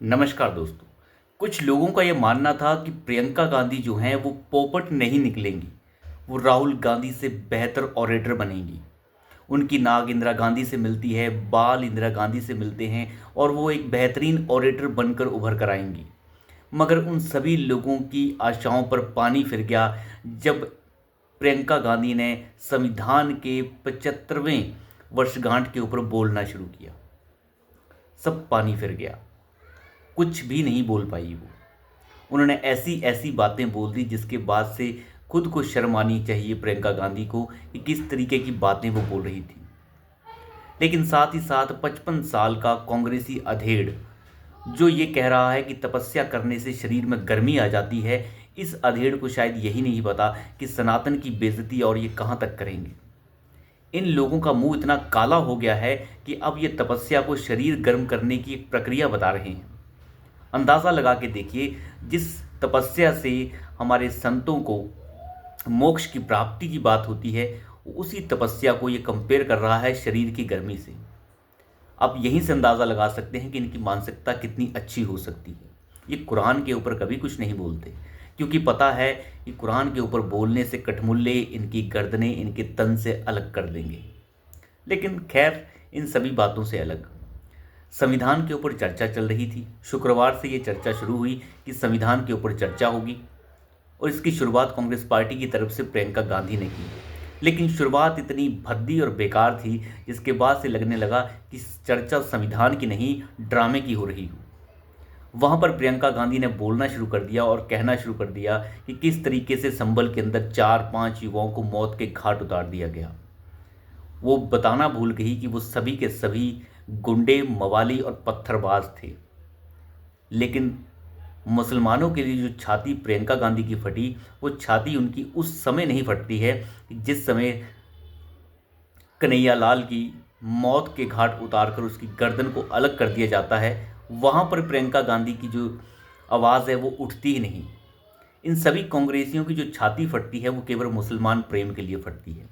नमस्कार दोस्तों। कुछ लोगों का ये मानना था कि प्रियंका गांधी जो हैं वो पोपट नहीं निकलेंगी, वो राहुल गांधी से बेहतर ऑरेटर बनेंगी। उनकी नाक इंदिरा गांधी से मिलती है, बाल इंदिरा गांधी से मिलते हैं और वो एक बेहतरीन ऑरेटर बनकर उभर कर आएंगी। मगर उन सभी लोगों की आशाओं पर पानी फिर गया जब प्रियंका गांधी ने संविधान के 75वें वर्षगांठ के ऊपर बोलना शुरू किया। सब पानी फिर गया, कुछ भी नहीं बोल पाई वो। उन्होंने ऐसी ऐसी बातें बोल दी जिसके बाद से खुद को शर्म आनी चाहिए प्रियंका गांधी को कि किस तरीके की बातें वो बोल रही थी। लेकिन साथ ही साथ 55 साल का कांग्रेसी अधेड़ जो ये कह रहा है कि तपस्या करने से शरीर में गर्मी आ जाती है, इस अधेड़ को शायद यही नहीं पता कि सनातन की बेइज्जती और ये कहाँ तक करेंगे। इन लोगों का मुंह इतना काला हो गया है कि अब ये तपस्या को शरीर गर्म करने की एक प्रक्रिया बता रहे हैं। अंदाज़ा लगा के देखिए, जिस तपस्या से हमारे संतों को मोक्ष की प्राप्ति की बात होती है, उसी तपस्या को ये कंपेयर कर रहा है शरीर की गर्मी से। आप यहीं से अंदाज़ा लगा सकते हैं कि इनकी मानसिकता कितनी अच्छी हो सकती है। ये कुरान के ऊपर कभी कुछ नहीं बोलते, क्योंकि पता है कि कुरान के ऊपर बोलने से कठमुल्ले इनकी गर्दनें इनके तन से अलग कर देंगे। लेकिन खैर, इन सभी बातों से अलग संविधान के ऊपर चर्चा चल रही थी। शुक्रवार से ये चर्चा शुरू हुई कि संविधान के ऊपर चर्चा होगी और इसकी शुरुआत कांग्रेस पार्टी की तरफ से प्रियंका गांधी ने की। लेकिन शुरुआत इतनी भद्दी और बेकार थी जिसके बाद से लगने लगा कि चर्चा संविधान की नहीं, ड्रामे की हो रही हो। वहां पर प्रियंका गांधी ने बोलना शुरू कर दिया और कहना शुरू कर दिया कि किस तरीके से संभल के अंदर 4-5 युवाओं को मौत के घाट उतार दिया गया। वो बताना भूल गई कि वो सभी के सभी गुंडे, मवाली और पत्थरबाज थे। लेकिन मुसलमानों के लिए जो छाती प्रियंका गांधी की फटी, वो छाती उनकी उस समय नहीं फटती है जिस समय कन्हैया लाल की मौत के घाट उतारकर उसकी गर्दन को अलग कर दिया जाता है। वहाँ पर प्रियंका गांधी की जो आवाज़ है वो उठती ही नहीं। इन सभी कांग्रेसियों की जो छाती फटती है वो केवल मुसलमान प्रेम के लिए फटती है।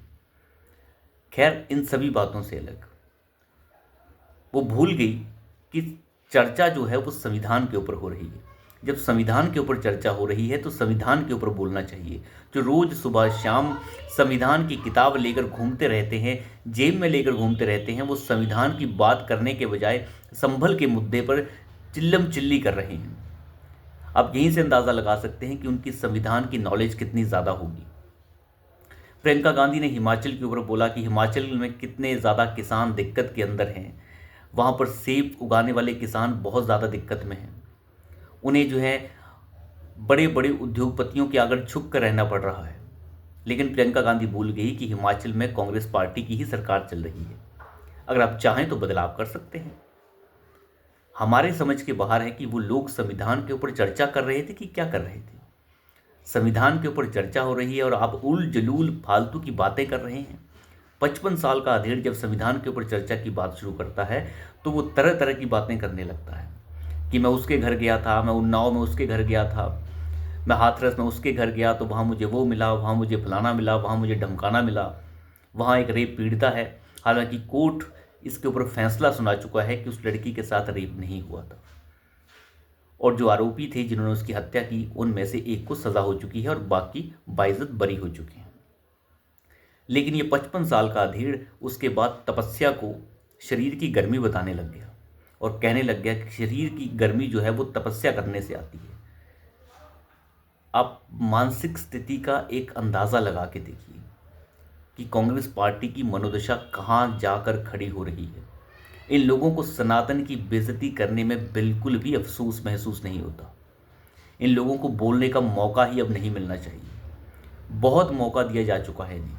खैर, इन सभी बातों से अलग वो भूल गई कि चर्चा जो है वो संविधान के ऊपर हो रही है। जब संविधान के ऊपर चर्चा हो रही है तो संविधान के ऊपर बोलना चाहिए। जो रोज सुबह शाम संविधान की किताब लेकर घूमते रहते हैं, जेब में लेकर घूमते रहते हैं, वो संविधान की बात करने के बजाय संभल के मुद्दे पर चिल्लम चिल्ली कर रहे हैं। आप यहीं से अंदाज़ा लगा सकते हैं कि उनकी संविधान की नॉलेज कितनी ज़्यादा होगी। प्रियंका गांधी ने हिमाचल के ऊपर बोला कि हिमाचल में कितने ज़्यादा किसान दिक्कत के अंदर हैं। वहाँ पर सेब उगाने वाले किसान बहुत ज़्यादा दिक्कत में हैं। उन्हें जो है बड़े बड़े उद्योगपतियों के आगे झुक कर रहना पड़ रहा है। लेकिन प्रियंका गांधी भूल गई कि हिमाचल में कांग्रेस पार्टी की ही सरकार चल रही है। अगर आप चाहें तो बदलाव कर सकते हैं। हमारे समझ के बाहर है कि वो लोग संविधान के ऊपर चर्चा कर रहे थे कि क्या कर रहे थे। संविधान के ऊपर चर्चा हो रही है और आप उल जलूल फालतू की बातें कर रहे हैं। 55 साल का अधेड़ जब संविधान के ऊपर चर्चा की बात शुरू करता है तो वो तरह तरह की बातें करने लगता है कि मैं उसके घर गया था, मैं उन्नाव में उसके घर गया था, मैं हाथरस में उसके घर गया तो वहाँ मुझे वो मिला, वहाँ मुझे फलाना मिला, वहाँ मुझे ढमकाना मिला, वहाँ एक रेप पीड़िता है। हालांकि कोर्ट इसके ऊपर फैसला सुना चुका है कि उस लड़की के साथ रेप नहीं हुआ था और जो आरोपी थे जिन्होंने उसकी हत्या की उनमें से एक को सज़ा हो चुकी है और बाकी बाइज्जत बरी हो चुके हैं। लेकिन ये 55 साल का अधेड़ उसके बाद तपस्या को शरीर की गर्मी बताने लग गया और कहने लग गया कि शरीर की गर्मी जो है वो तपस्या करने से आती है। आप मानसिक स्थिति का एक अंदाज़ा लगा के देखिए कि कांग्रेस पार्टी की मनोदशा कहाँ जाकर खड़ी हो रही है। इन लोगों को सनातन की बेइज्जती करने में बिल्कुल भी अफसोस महसूस नहीं होता। इन लोगों को बोलने का मौका ही अब नहीं मिलना चाहिए। बहुत मौका दिया जा चुका है इन्हें।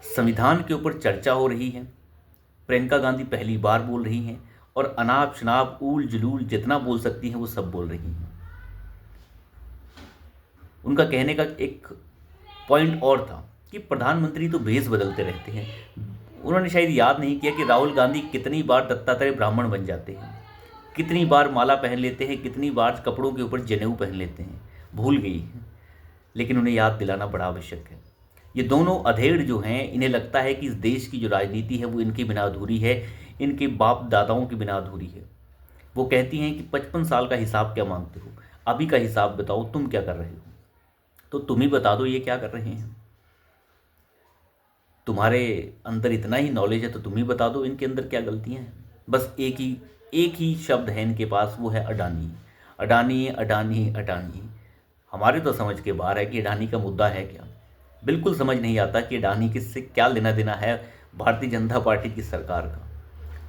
संविधान के ऊपर चर्चा हो रही है, प्रियंका गांधी पहली बार बोल रही हैं और अनाप शनाप ऊल जलूल जितना बोल सकती हैं वो सब बोल रही हैं। उनका कहने का एक पॉइंट और था कि प्रधानमंत्री तो भेष बदलते रहते हैं। उन्होंने शायद याद नहीं किया कि राहुल गांधी कितनी बार दत्तात्रेय ब्राह्मण बन जाते हैं, कितनी बार माला पहन लेते हैं, कितनी बार कपड़ों के ऊपर जनेऊ पहन लेते हैं। भूल गई हैं। लेकिन उन्हें याद दिलाना बड़ा आवश्यक है। ये दोनों अधेड़ जो हैं, इन्हें लगता है कि इस देश की जो राजनीति है वो इनके बिना अधूरी है, इनके बाप दादाओं के बिना अधूरी है। वो कहती हैं कि 55 साल का हिसाब क्या मांगते हो, अभी का हिसाब बताओ, तुम क्या कर रहे हो। तो तुम ही बता दो ये क्या कर रहे हैं। तुम्हारे अंदर इतना ही नॉलेज है तो तुम ही बता दो इनके अंदर क्या गलतियां हैं। बस एक ही शब्द है इनके पास, वो है अडानी। अडानी अडानी अडानी। हमारे तो समझ के बाहर है कि अडानी का मुद्दा है क्या। बिल्कुल समझ नहीं आता कि अडानी किससे क्या लेना देना है भारतीय जनता पार्टी की सरकार का।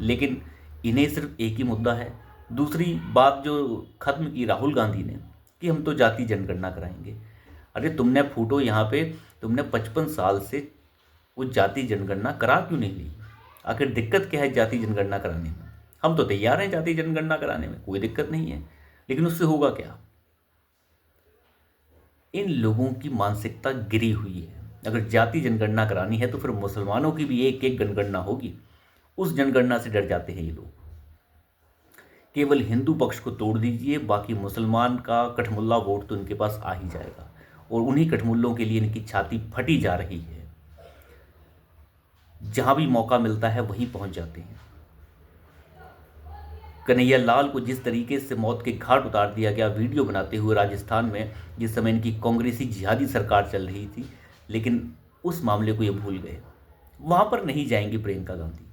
लेकिन इन्हें सिर्फ एक ही मुद्दा है। दूसरी बात जो खत्म की राहुल गांधी ने, कि हम तो जाति जनगणना कराएंगे। अरे तुमने फूटो यहाँ पे, तुमने 55 साल से वो जाति जनगणना करा क्यों नहीं ली। आखिर दिक्कत क्या है जाति जनगणना कराने में। हम तो तैयार हैं जाति जनगणना कराने में, कोई दिक्कत नहीं है, लेकिन उससे होगा क्या। इन लोगों की मानसिकता गिरी हुई है। अगर जाति जनगणना करानी है तो फिर मुसलमानों की भी एक एक जनगणना होगी। उस जनगणना से डर जाते हैं ये लोग। केवल हिंदू पक्ष को तोड़ दीजिए, बाकी मुसलमान का कठमुल्ला वोट तो इनके पास आ ही जाएगा, और उन्हीं कठमुल्लों के लिए इनकी छाती फटी जा रही है। जहां भी मौका मिलता है वहीं पहुंच जाते हैं। कन्हैया लाल को जिस तरीके से मौत के घाट उतार दिया गया वीडियो बनाते हुए राजस्थान में, जिस समय इनकी कांग्रेसी जिहादी सरकार चल रही थी, लेकिन उस मामले को ये भूल गए। वहां पर नहीं जाएंगी प्रियंका गांधी।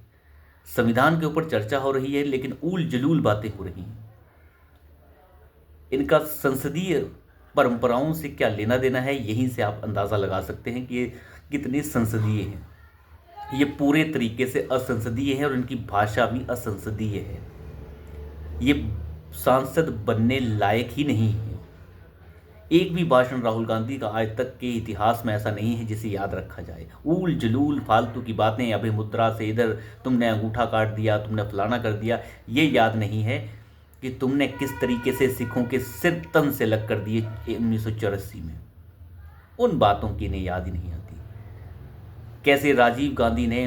संविधान के ऊपर चर्चा हो रही है लेकिन ऊल जलूल बातें हो रही हैं। इनका संसदीय परंपराओं से क्या लेना देना है, यहीं से आप अंदाज़ा लगा सकते हैं कि ये कितने संसदीय हैं। ये पूरे तरीके से असंसदीय है और इनकी भाषा भी असंसदीय है। ये सांसद बनने लायक ही नहीं है। एक भी भाषण राहुल गांधी का आज तक के इतिहास में ऐसा नहीं है जिसे याद रखा जाए। ऊल जलूल फालतू की बातें, अभी मुद्रा से इधर तुमने अंगूठा काट दिया, तुमने फलाना कर दिया, ये याद नहीं है कि तुमने किस तरीके से सिखों के सिर तन से अलग कर दिए 1984 में। उन बातों की इन्हें याद ही नहीं आती। कैसे राजीव गांधी ने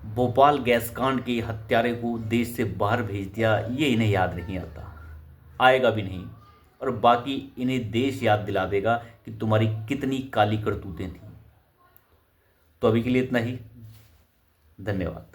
भोपाल गैस कांड के हत्यारे को देश से बाहर भेज दिया, ये इन्हें याद नहीं आता, आएगा भी नहीं। और बाकी इन्हें देश याद दिला देगा कि तुम्हारी कितनी काली करतूतें थी। तो अभी के लिए इतना ही। धन्यवाद।